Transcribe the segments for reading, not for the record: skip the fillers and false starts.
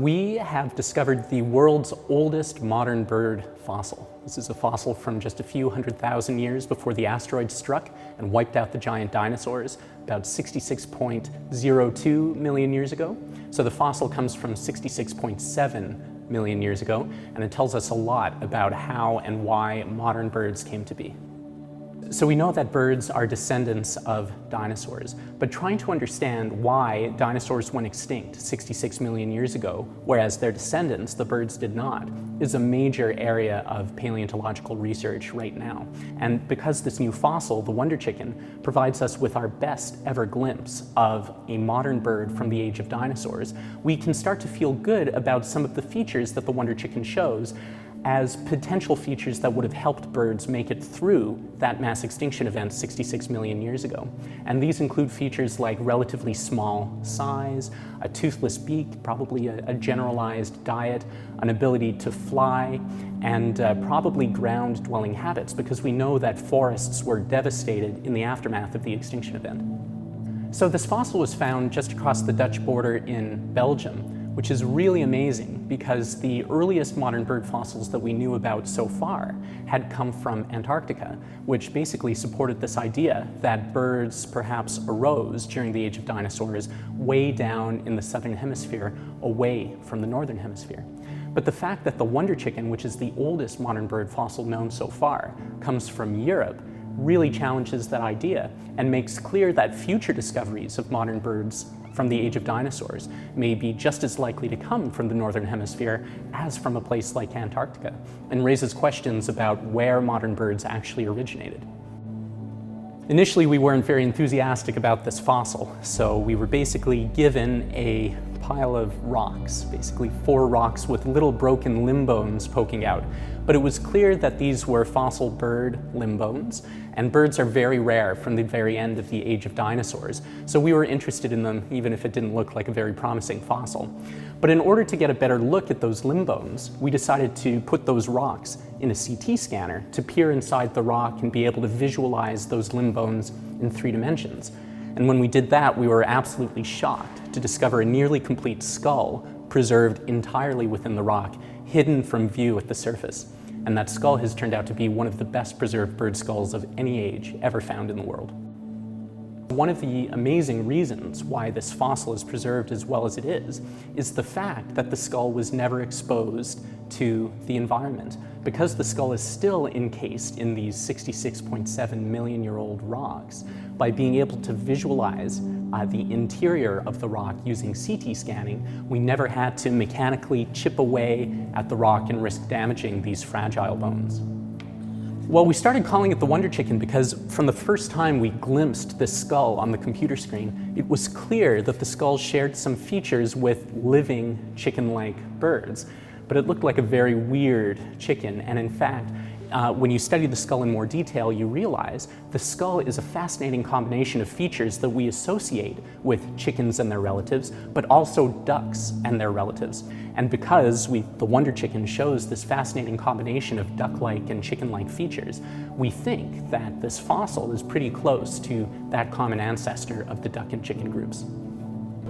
We have discovered the world's oldest modern bird fossil. This is a fossil from just a few 100,000 years before the asteroid struck and wiped out the giant dinosaurs about 66.02 million years ago. So the fossil comes from 66.7 million years ago, and it tells us a lot about how and why modern birds came to be. So we know that birds are descendants of dinosaurs, but trying to understand why dinosaurs went extinct 66 million years ago, whereas their descendants, the birds, did not, is a major area of paleontological research right now. And because this new fossil, the wonder chicken, provides us with our best ever glimpse of a modern bird from the age of dinosaurs, we can start to feel good about some of the features that the wonder chicken shows as potential features that would have helped birds make it through that mass extinction event 66 million years ago. And these include features like relatively small size, a toothless beak, probably a generalized diet, an ability to fly, and probably ground-dwelling habits, because we know that forests were devastated in the aftermath of the extinction event. So this fossil was found just across the Dutch border in Belgium, which is really amazing because the earliest modern bird fossils that we knew about so far had come from Antarctica, which basically supported this idea that birds perhaps arose during the age of dinosaurs way down in the southern hemisphere, away from the northern hemisphere. But the fact that the wonder chicken, which is the oldest modern bird fossil known so far, comes from Europe really challenges that idea and makes clear that future discoveries of modern birds from the age of dinosaurs may be just as likely to come from the northern hemisphere as from a place like Antarctica, and raises questions about where modern birds actually originated. Initially, we weren't very enthusiastic about this fossil, so we were basically given a pile of rocks, basically 4 rocks with little broken limb bones poking out. But it was clear that these were fossil bird limb bones, and birds are very rare from the very end of the age of dinosaurs, so we were interested in them even if it didn't look like a very promising fossil. But in order to get a better look at those limb bones, we decided to put those rocks in a CT scanner to peer inside the rock and be able to visualize those limb bones in 3 dimensions. And when we did that, we were absolutely shocked to discover a nearly complete skull preserved entirely within the rock, hidden from view at the surface. And that skull has turned out to be one of the best preserved bird skulls of any age ever found in the world. One of the amazing reasons why this fossil is preserved as well as it is the fact that the skull was never exposed to the environment. Because the skull is still encased in these 66.7 million year old rocks, by being able to visualize the interior of the rock using CT scanning, we never had to mechanically chip away at the rock and risk damaging these fragile bones. Well, we started calling it the wonder chicken because from the first time we glimpsed this skull on the computer screen, it was clear that the skull shared some features with living chicken-like birds. But it looked like a very weird chicken, and in fact, when you study the skull in more detail, you realize the skull is a fascinating combination of features that we associate with chickens and their relatives, but also ducks and their relatives. And because the wonder chicken shows this fascinating combination of duck-like and chicken-like features, we think that this fossil is pretty close to that common ancestor of the duck and chicken groups.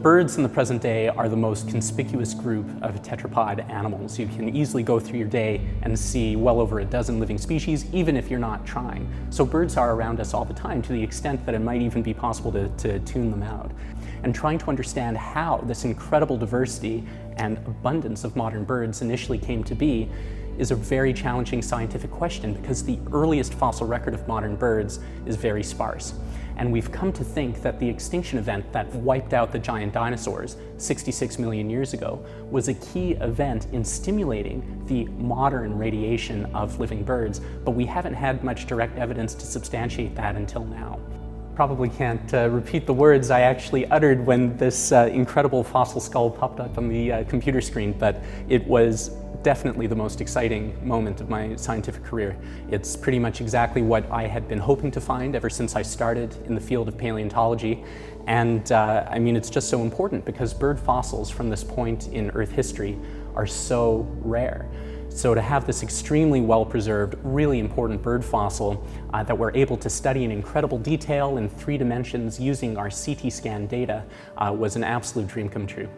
Birds in the present day are the most conspicuous group of tetrapod animals. You can easily go through your day and see well over a dozen living species, even if you're not trying. So birds are around us all the time, to the extent that it might even be possible to tune them out. And trying to understand how this incredible diversity and abundance of modern birds initially came to be is a very challenging scientific question, because the earliest fossil record of modern birds is very sparse. And we've come to think that the extinction event that wiped out the giant dinosaurs 66 million years ago was a key event in stimulating the modern radiation of living birds, but we haven't had much direct evidence to substantiate that until now. Probably can't repeat the words I actually uttered when this incredible fossil skull popped up on the computer screen, but it was definitely the most exciting moment of my scientific career. It's pretty much exactly what I had been hoping to find ever since I started in the field of paleontology. And I mean, it's just so important because bird fossils from this point in Earth history are so rare. So to have this extremely well-preserved, really important bird fossil that we're able to study in incredible detail in 3 dimensions using our CT scan data was an absolute dream come true.